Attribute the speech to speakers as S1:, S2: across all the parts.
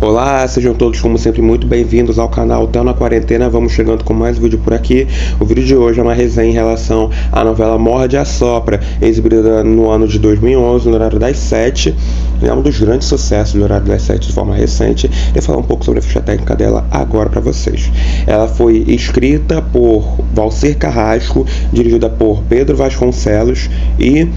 S1: Olá, sejam todos como sempre muito bem-vindos ao canal Theo na Quarentena. Vamos chegando com mais vídeo por aqui. O vídeo de hoje é uma resenha em relação à novela Morde e Assopra, exibida no ano de 2011 no horário das 7. É um dos grandes sucessos do horário das 7 de forma recente. Eu vou falar um pouco sobre a ficha técnica dela agora para vocês. Ela foi escrita por Valcir Carrasco, dirigida por Pedro Vasconcelos e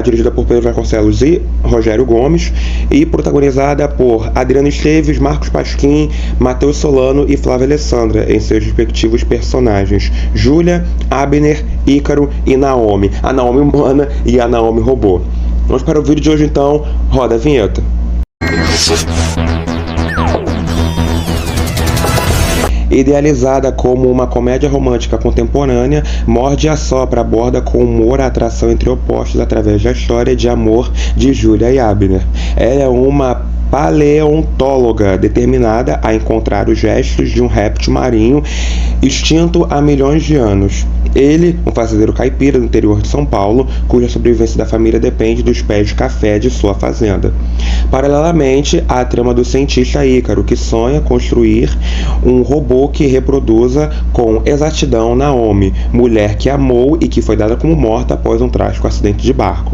S1: dirigida por Pedro Vasconcelos e Rogério Gomes, e protagonizada por Adriano Esteves, Marcos Pasquim, Matheus Solano e Flávia Alessandra em seus respectivos personagens: Júlia, Abner, Ícaro e Naomi, a Naomi humana e a Naomi robô. Vamos para o vídeo de hoje então, roda a vinheta. Idealizada como uma comédia romântica contemporânea, Morde e Assopra aborda com humor a atração entre opostos através da história de amor de Júlia e Abner. Ela é uma paleontóloga determinada a encontrar os restos de um réptil marinho extinto há milhões de anos. Ele, um fazendeiro caipira do interior de São Paulo, cuja sobrevivência da família depende dos pés de café de sua fazenda. Paralelamente, há a trama do cientista Ícaro, que sonha construir um robô que reproduza com exatidão Naomi, mulher que amou e que foi dada como morta após um trágico acidente de barco.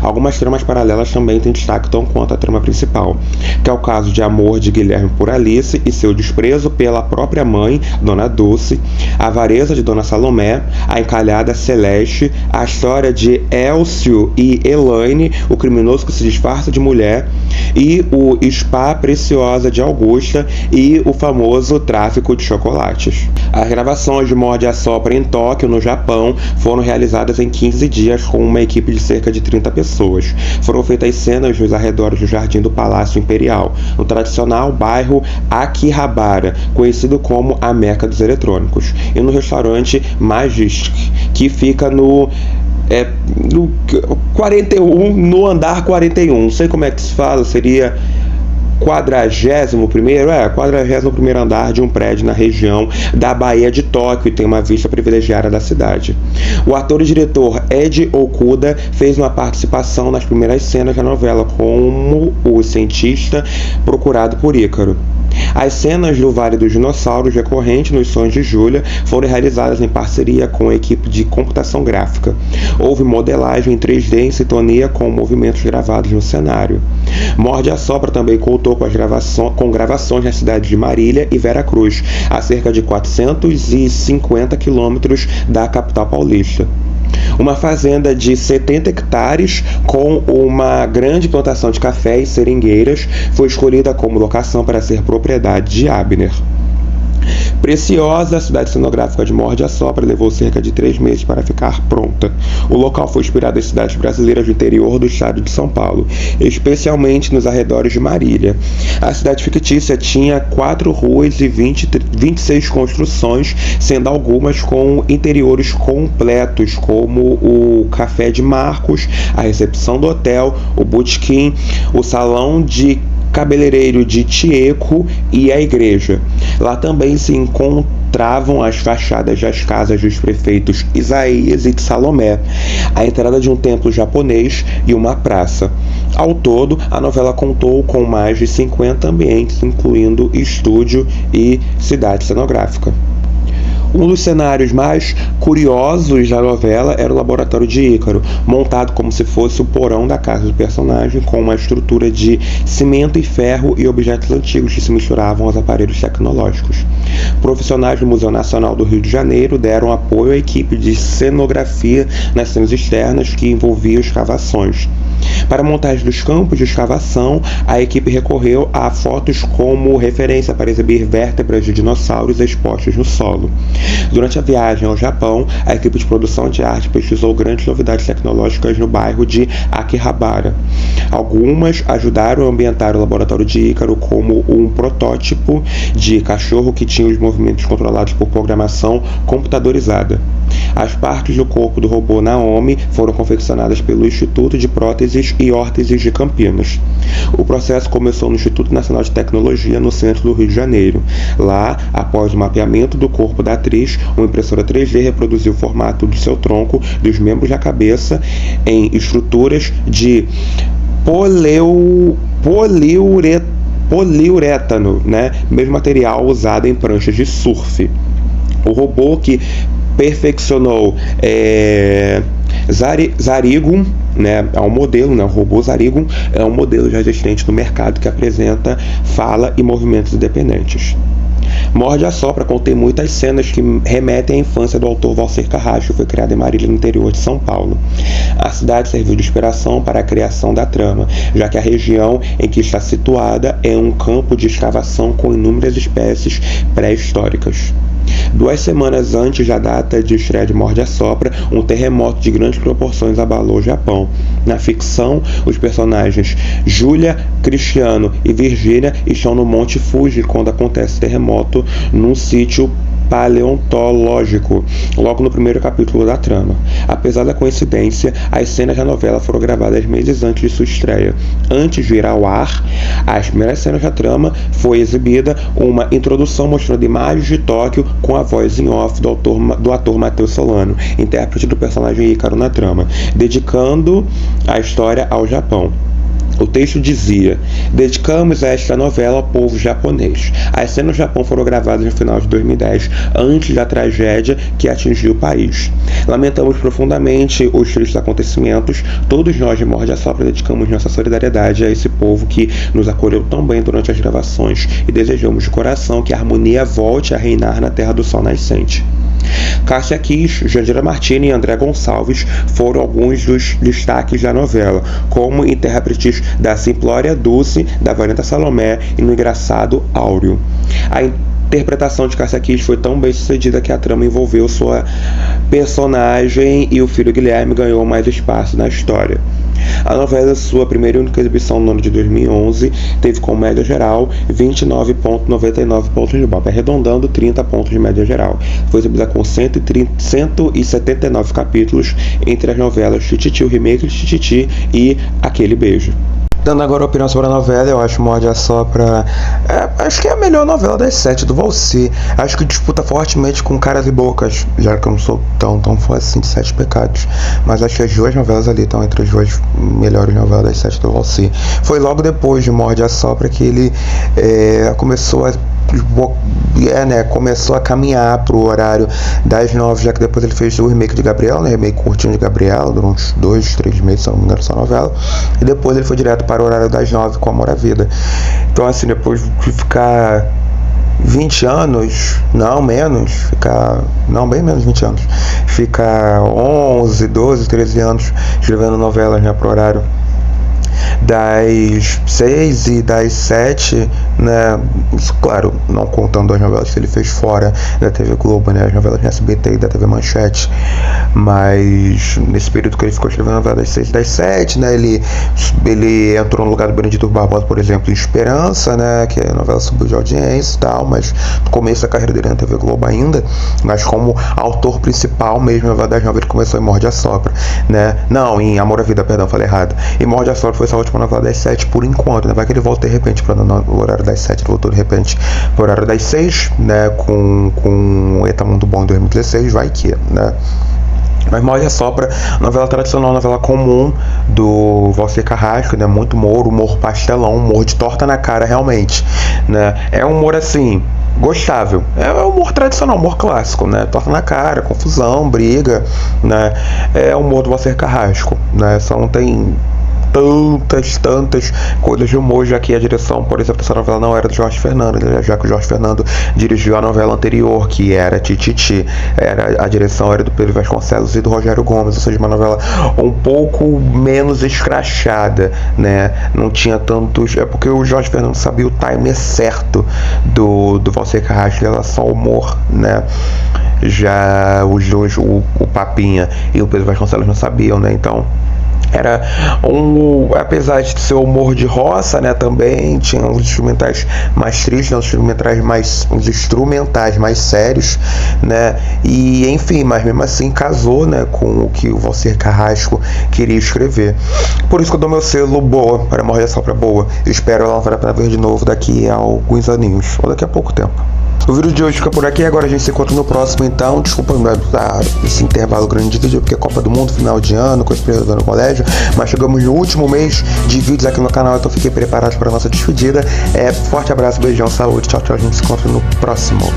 S1: Algumas tramas paralelas também têm destaque tão quanto a trama principal, que é o caso de amor de Guilherme por Alice e seu desprezo pela própria mãe, Dona Dulce, a avareza de Dona Salomé, a encalhada Celeste, a história de Elcio e Elaine, o criminoso que se disfarça de mulher, e o spa preciosa de Augusta e o famoso tráfico de chocolates. As gravações de Morde e Assopra em Tóquio, no Japão, foram realizadas em 15 dias com uma equipe de cerca de 30 pessoas. Foram feitas cenas nos arredores do Jardim do Palácio Imperial, no tradicional bairro Akihabara, conhecido como a Meca dos Eletrônicos, e no restaurante Magisk, que fica no 41, no andar 41. Não sei como é que se fala, seria 41º andar de um prédio na região da Baía de Tóquio, e tem uma vista privilegiada da cidade. O ator e diretor Ed Okuda fez uma participação nas primeiras cenas da novela como o cientista procurado por Ícaro. As cenas do Vale dos Dinossauros, recorrente nos sonhos de Júlia, foram realizadas em parceria com a equipe de computação gráfica. Houve modelagem em 3D em sintonia com movimentos gravados no cenário. Morde e Assopra também contou com gravações nas cidades de Marília e Veracruz, a cerca de 450 quilômetros da capital paulista. Uma fazenda de 70 hectares com uma grande plantação de café e seringueiras foi escolhida como locação para ser propriedade de Abner. Preciosa, a cidade cenográfica de Morde e Assopra levou cerca de 3 meses para ficar pronta. O local foi inspirado em cidades brasileiras do interior do estado de São Paulo, especialmente nos arredores de Marília. A cidade fictícia tinha 4 ruas e 26 construções, sendo algumas com interiores completos, como o Café de Marcos, a recepção do hotel, o botequim, o salão de cabeleireiro de Tieco e a igreja. Lá também se encontravam as fachadas das casas dos prefeitos Isaías e de Salomé, a entrada de um templo japonês e uma praça. Ao todo, a novela contou com mais de 50 ambientes, incluindo estúdio e cidade cenográfica. Um dos cenários mais curiosos da novela era o laboratório de Ícaro, montado como se fosse o porão da casa do personagem, com uma estrutura de cimento e ferro e objetos antigos que se misturavam aos aparelhos tecnológicos. Profissionais do Museu Nacional do Rio de Janeiro deram apoio à equipe de cenografia nas cenas externas que envolviam escavações. Para a montagem dos campos de escavação, a equipe recorreu a fotos como referência para exibir vértebras de dinossauros expostas no solo. Durante a viagem ao Japão, a equipe de produção de arte pesquisou grandes novidades tecnológicas no bairro de Akihabara. Algumas ajudaram a ambientar o laboratório de Ícaro como um protótipo de cachorro que tinha os movimentos controlados por programação computadorizada. As partes do corpo do robô Naomi foram confeccionadas pelo Instituto de Próteses e Órteses de Campinas. O processo começou no Instituto Nacional de Tecnologia, no centro do Rio de Janeiro. Lá, após o mapeamento do corpo da atriz, uma impressora 3D reproduziu o formato do seu tronco, dos membros da cabeça, em estruturas de poliuretano, né? Mesmo material usado em pranchas de surf. O robô que perfeccionou Zarigum, né, é um modelo, né, o robô Zarigum é um modelo já existente no mercado que apresenta fala e movimentos independentes. Morde a Sopra contém muitas cenas que remetem à infância do autor Valcer Carrasco, que foi criado em Marília, no interior de São Paulo. A cidade serviu de inspiração para a criação da trama, já que a região em que está situada é um campo de escavação com inúmeras espécies pré-históricas. 2 semanas antes da data de estreia de Morde a Sopra, um terremoto de grandes proporções abalou o Japão. Na ficção, os personagens Júlia, Cristiano e Virgínia estão no Monte Fuji quando acontece o terremoto num sítio paleontológico, logo no primeiro capítulo da trama. Apesar da coincidência, as cenas da novela foram gravadas meses antes de sua estreia. Antes de ir ao ar, as primeiras cenas da trama foi exibida uma introdução mostrando imagens de Tóquio com a voz em off do ator Matheus Solano, intérprete do personagem Ícaro na trama, dedicando a história ao Japão. O texto dizia: dedicamos esta novela ao povo japonês. As cenas do Japão foram gravadas no final de 2010, antes da tragédia que atingiu o país. Lamentamos profundamente os tristes acontecimentos. Todos nós de Morde a Sopra dedicamos nossa solidariedade a esse povo que nos acolheu tão bem durante as gravações e desejamos de coração que a harmonia volte a reinar na Terra do Sol Nascente. Cássia Kiss, Jandira Martini e André Gonçalves foram alguns dos destaques da novela, como intérpretes da Simplória Dulce, da Vanessa Salomé e no engraçado Áureo. A interpretação de Cássia Kiss foi tão bem sucedida que a trama envolveu sua personagem e o filho Guilherme ganhou mais espaço na história. A novela, sua primeira e única exibição no ano de 2011, teve como média geral 29,99 pontos de Ibope, arredondando 30 pontos de média geral. Foi exibida com 179 capítulos entre as novelas Tititi, o remake de Tititi e Aquele Beijo. Dando agora a opinião sobre a novela, eu acho Morde a Sopra, acho que é a melhor novela das 7 do Valci. Acho que disputa fortemente com Caras e Bocas, já que eu não sou tão fã assim de 7 Pecados. Mas acho que as duas novelas ali estão entre as duas melhores novelas das 7 do Valci. Foi logo depois de Morde a Sopra que ele começou a caminhar pro horário das 9, já que depois ele fez o remake de Gabriela, né, remake curtinho de Gabriela, durante uns 2, 3 meses, se não me engano, essa novela, e depois ele foi direto para o horário das 9 com Amor à Vida. Então, assim, depois de ficar 20 anos, bem menos 20 anos, ficar 11, 12, 13 anos escrevendo novelas, né, pro horário das 6 e das 7, né? Isso, claro, não contando as novelas que ele fez fora da TV Globo, né? As novelas da SBT e da TV Manchete. Mas nesse período que ele ficou escrevendo novelas das 6 e das 7, né? Ele entrou no lugar do Benedito Barbosa, por exemplo, em Esperança, né? Que a novela subiu de audiência e tal, mas no começo da carreira dele na TV Globo ainda. Mas como autor principal mesmo, a novela das 9 ele começou em Morde a Sopra, né? Não, em Amor à Vida, perdão, falei errado. E Morde a Sopra foi essa última novela das 7 por enquanto, né? Vai que ele volta de repente para o horário das 7, ele voltou de repente para o horário das 6, né? Com Eta Mundo Bom em 2016, vai que, né? Mas Morde a Sopra, novela tradicional, novela comum do Valcer Carrasco, né? Muito humor pastelão, humor de torta na cara realmente, né? É um humor assim, gostável, é humor tradicional, humor clássico, né? Torta na cara, confusão, briga, né? É o humor do Valcer Carrasco, né? Só não tem tantas coisas de humor, já que a direção, por exemplo, dessa novela não era do Jorge Fernando, já que o Jorge Fernando dirigiu a novela anterior, que era Tititi, a direção era do Pedro Vasconcelos e do Rogério Gomes, ou seja, uma novela um pouco menos escrachada, né? Não tinha tantos, é porque o Jorge Fernando sabia o time certo do Valcer Carrasco em relação ao humor, né? Já os dois, o Papinha e o Pedro Vasconcelos não sabiam, né? Então era apesar de ser humor de roça, né, também tinha uns instrumentais mais tristes, uns instrumentais mais sérios, né, e enfim, mas mesmo assim casou, né, com o que o Valcer Carrasco queria escrever. Por isso que eu dou meu selo boa para Morde a Sopra boa. Eu espero ela valer a pena ver de novo daqui a alguns aninhos, ou daqui a pouco tempo. O vídeo de hoje fica por aqui, agora a gente se encontra no próximo, então. Desculpa esse intervalo grande de vídeo, porque é Copa do Mundo, final de ano, com a experiência no colégio, mas chegamos no último mês de vídeos aqui no canal, então fiquei preparado para a nossa despedida. Forte abraço, beijão, saúde, tchau, tchau, a gente se encontra no próximo.